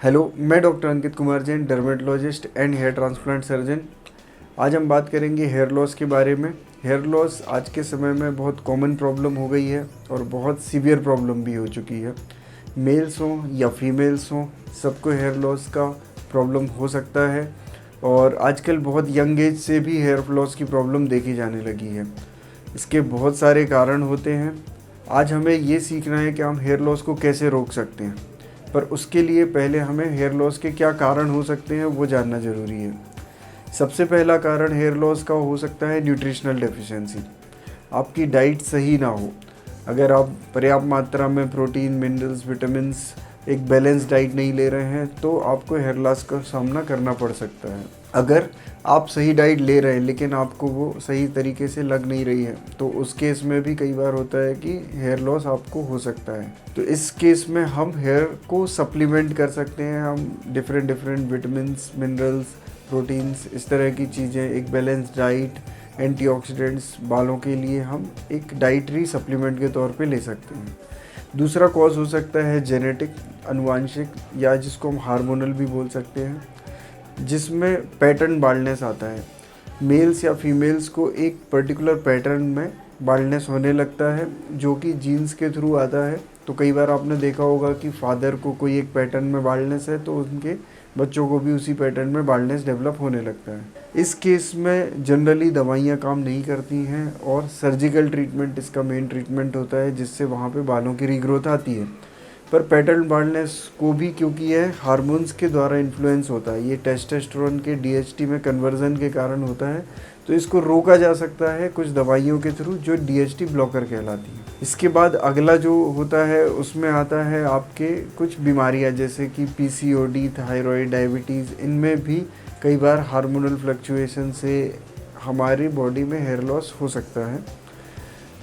Hello, मैं doctor Ankit Kumar Jain, dermatologist and hair transplant surgeon. आज हम बात करेंगे हेयर लॉस के बारे में। हेयर लॉस आज के समय में बहुत कॉमन प्रॉब्लम हो गई है और बहुत सीवियर प्रॉब्लम भी हो चुकी है। मेल्स हों या फीमेल्स हों, सबको हेयर लॉस का प्रॉब्लम हो सकता है और आजकल बहुत यंग एज से भी हेयर लॉस की प्रॉब्लम देखी जाने लगी है। इसके बहुत सारे कारण होते हैं। आज हमें ये सीखना है कि हम हेयर लॉस को कैसे रोक सकते हैं, पर उसके लिए पहले हमें हेयर लॉस के क्या कारण हो सकते हैं वो जानना ज़रूरी है। सबसे पहला कारण हेयर लॉस का हो सकता है न्यूट्रिशनल डेफिशिएंसी। आपकी डाइट सही ना हो। अगर आप पर्याप्त मात्रा में प्रोटीन, मिनरल्स, विटामिन्स, एक बैलेंस डाइट नहीं ले रहे हैं तो आपको हेयर लॉस का सामना करना पड़ सकता है। अगर आप सही डाइट ले रहे हैं लेकिन आपको वो सही तरीके से लग नहीं रही है तो उस केस में भी कई बार होता है कि हेयर लॉस आपको हो सकता है। तो इस केस में हम हेयर को सप्लीमेंट कर सकते हैं। हम डिफरेंट विटामिन्स, मिनरल्स, प्रोटीन्स, इस तरह की चीज़ें, एक बैलेंस डाइट, एंटीऑक्सीडेंट्स बालों के लिए हम एक डाइटरी सप्लीमेंट के तौर पे ले सकते हैं। दूसरा कॉज हो सकता है जेनेटिक, अनुवांशिक, या जिसको हम हार्मोनल भी बोल सकते हैं, जिसमें पैटर्न बाल्डनेस आता है। मेल्स या फीमेल्स को एक पर्टिकुलर पैटर्न में बाल्डनेस होने लगता है जो कि जीन्स के थ्रू आता है। तो कई बार आपने देखा होगा कि फादर को कोई एक पैटर्न में बाल्डनेस है तो उनके बच्चों को भी उसी पैटर्न में बाल्डनेस डेवलप होने लगता है। इस केस में जनरली दवाइयाँ काम नहीं करती हैं और सर्जिकल ट्रीटमेंट इसका मेन ट्रीटमेंट होता है, जिससे वहाँ पे बालों की रीग्रोथ आती है। पर पैटर्न बाल्डनेस को भी, क्योंकि यह हार्मोन्स के द्वारा इन्फ्लुएंस होता है, ये टेस्टोस्टेरोन के डीएचटी में कन्वर्जन के कारण होता है, तो इसको रोका जा सकता है कुछ दवाइयों के थ्रू जो डीएचटी ब्लॉकर कहलाती है। इसके बाद अगला जो होता है उसमें आता है आपके कुछ बीमारियां, जैसे कि पीसीओडी, थायराइड, डायबिटीज़। इनमें भी कई बार हार्मोनल फ्लक्चुएशन से हमारी बॉडी में हेयर लॉस हो सकता है।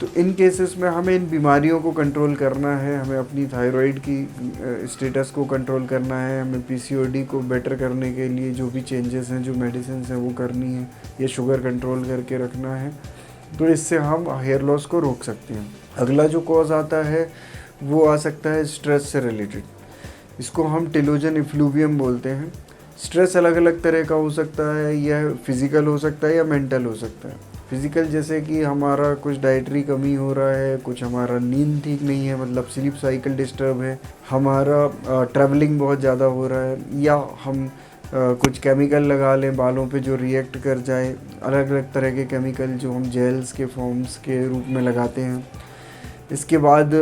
तो इन केसेस में हमें इन बीमारियों को कंट्रोल करना है, हमें अपनी थायराइड की स्टेटस को कंट्रोल करना है, हमें पीसीओडी को बेटर करने के लिए जो भी चेंजेस हैं, जो मेडिसिन हैं वो करनी है, या शुगर कंट्रोल करके रखना है। तो इससे हम हेयर लॉस को रोक सकते हैं। अगला जो कॉज आता है वो आ सकता है स्ट्रेस से रिलेटेड। इसको हम टेलोजन इफ्लूवियम बोलते हैं। स्ट्रेस अलग अलग तरह का हो सकता है, यह फिज़िकल हो सकता है या मेंटल हो सकता है। फिज़िकल जैसे कि हमारा कुछ डाइटरी कमी हो रहा है, कुछ हमारा नींद ठीक नहीं है, मतलब स्लीप साइकिल डिस्टर्ब है, हमारा ट्रैवलिंग बहुत ज़्यादा हो रहा है, या हम कुछ केमिकल लगा लें बालों पे जो रिएक्ट कर जाए। अलग अलग तरह के केमिकल जो हम जेल्स के फॉर्म्स के रूप में लगाते हैं। इसके बाद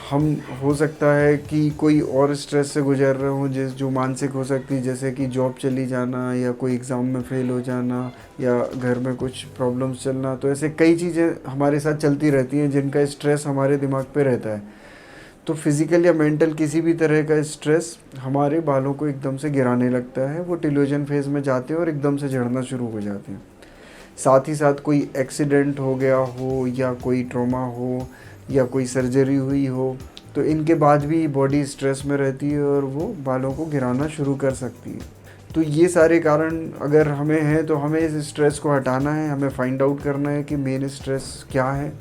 हम हो सकता है कि कोई और स्ट्रेस से गुजर रहे हो जो मानसिक हो सकती है, जैसे कि जॉब चली जाना, या कोई एग्ज़ाम में फ़ेल हो जाना, या घर में कुछ प्रॉब्लम्स चलना। तो ऐसे कई चीज़ें हमारे साथ चलती रहती हैं जिनका स्ट्रेस हमारे दिमाग पे रहता है। तो फिज़िकल या मेंटल किसी भी तरह का स्ट्रेस हमारे बालों को एकदम से गिराने लगता है। वो टेलोजन फेज़ में जाते हैं और एकदम से झड़ना शुरू हो जाते हैं। साथ ही साथ कोई एक्सीडेंट हो गया हो, या कोई ट्रॉमा हो, या कोई सर्जरी हुई हो, तो इनके बाद भी बॉडी स्ट्रेस में रहती है और वो बालों को गिराना शुरू कर सकती है। तो ये सारे कारण अगर हमें हैं तो हमें इस स्ट्रेस को हटाना है। हमें फाइंड आउट करना है कि मेन स्ट्रेस क्या है,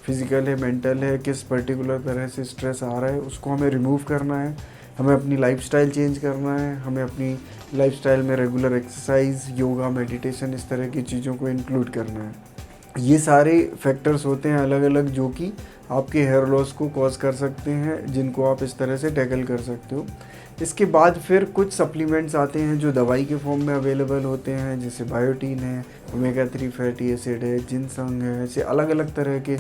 फिज़िकल है, मेंटल है, किस पर्टिकुलर तरह से स्ट्रेस आ रहा है, उसको हमें रिमूव करना है। हमें अपनी लाइफस्टाइल चेंज करना है। हमें अपनी लाइफस्टाइल में रेगुलर एक्सरसाइज, योगा, मेडिटेशन, इस तरह की चीज़ों को इंक्लूड करना है। ये सारे फैक्टर्स होते हैं अलग अलग जो कि आपके हेयर लॉस को कॉज कर सकते हैं, जिनको आप इस तरह से टैकल कर सकते हो। इसके बाद फिर कुछ सप्लीमेंट्स आते हैं जो दवाई के फॉर्म में अवेलेबल होते हैं, जैसे बायोटीन है, ओमेगा 3 फैटी एसिड है, जिनसंग है, ऐसे अलग अलग तरह के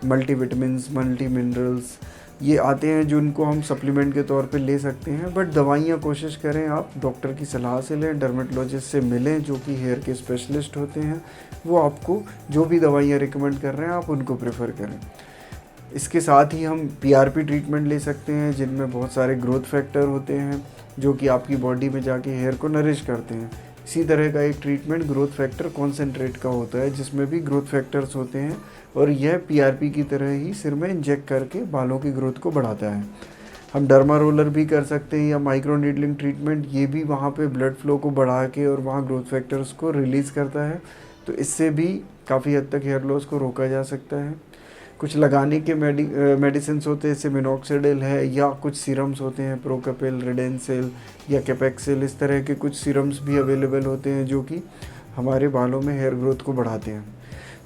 मल्टीविटामिन्स, मल्टी मिनरल्स ये आते हैं जो उनको हम सप्लीमेंट के तौर पे ले सकते हैं। बट दवाइयाँ कोशिश करें आप डॉक्टर की सलाह से लें, डर्मेटोलॉजिस्ट से मिलें जो कि हेयर के स्पेशलिस्ट होते हैं। वो आपको जो भी दवाइयाँ रिकमेंड कर रहे हैं आप उनको प्रेफर करें। इसके साथ ही हम पीआरपी ट्रीटमेंट ले सकते हैं, जिनमें बहुत सारे ग्रोथ फैक्टर होते हैं जो कि आपकी बॉडी में जाके हेयर को नरिश करते हैं। इसी तरह का एक ट्रीटमेंट ग्रोथ फैक्टर कॉन्सेंट्रेट का होता है, जिसमें भी ग्रोथ फैक्टर्स होते हैं, और यह पीआरपी की तरह ही सिर में इंजेक्ट करके बालों की ग्रोथ को बढ़ाता है। हम डर्मा रोलर भी कर सकते हैं, या माइक्रो नीडलिंग ट्रीटमेंट, ये भी वहाँ पे ब्लड फ्लो को बढ़ा के और वहाँ ग्रोथ फैक्टर्स को रिलीज़ करता है। तो इससे भी काफ़ी हद तक हेयर लॉस को रोका जा सकता है। कुछ लगाने के मेडिसिन्स होते हैं, जैसे मिनॉक्सिडिल है, या कुछ सीरम्स होते हैं, प्रोकापिल, रेडेंसिल या कैपेक्सिल, इस तरह के कुछ सीरम्स भी अवेलेबल होते हैं जो कि हमारे बालों में हेयर ग्रोथ को बढ़ाते हैं।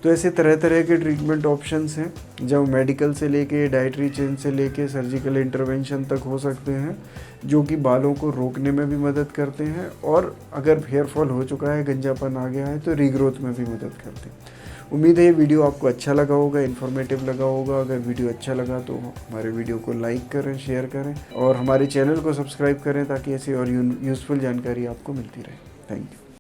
तो ऐसे तरह तरह के ट्रीटमेंट ऑप्शंस हैं, जो मेडिकल से लेके, डाइटरी चेंज से लेके सर्जिकल इंटरवेंशन तक हो सकते हैं, जो कि बालों को रोकने में भी मदद करते हैं, और अगर हेयर फॉल हो चुका है, गंजापन आ गया है, तो रीग्रोथ में भी मदद करते हैं। उम्मीद है ये वीडियो आपको अच्छा लगा होगा, इन्फॉर्मेटिव लगा होगा। अगर वीडियो अच्छा लगा तो हमारे वीडियो को लाइक करें, शेयर करें और हमारे चैनल को सब्सक्राइब करें, ताकि ऐसी और यूज़फुल जानकारी आपको मिलती रहे। Thank you.